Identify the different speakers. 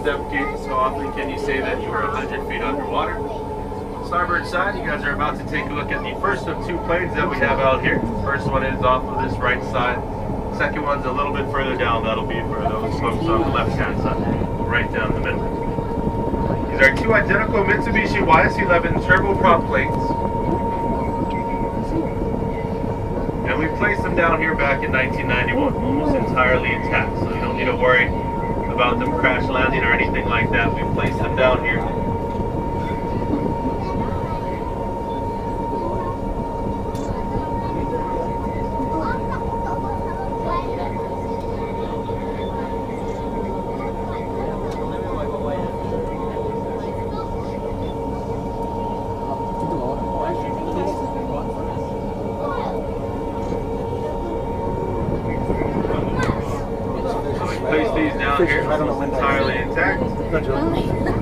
Speaker 1: depth gauges, how often can you say that you are 100 feet underwater? Starboard side, you guys are about to take a look at the first of two planes that we have out here. First one is off of this right side. Second one's a little bit further down. That'll be for those folks on the left-hand side, right down the middle. These are two identical Mitsubishi YS-11 turboprop planes. And we placed them down here back in 1991, almost entirely intact. So you don't need to worry about them crash landing or anything like that. We placed them down here. Place these down here, almost entirely intact.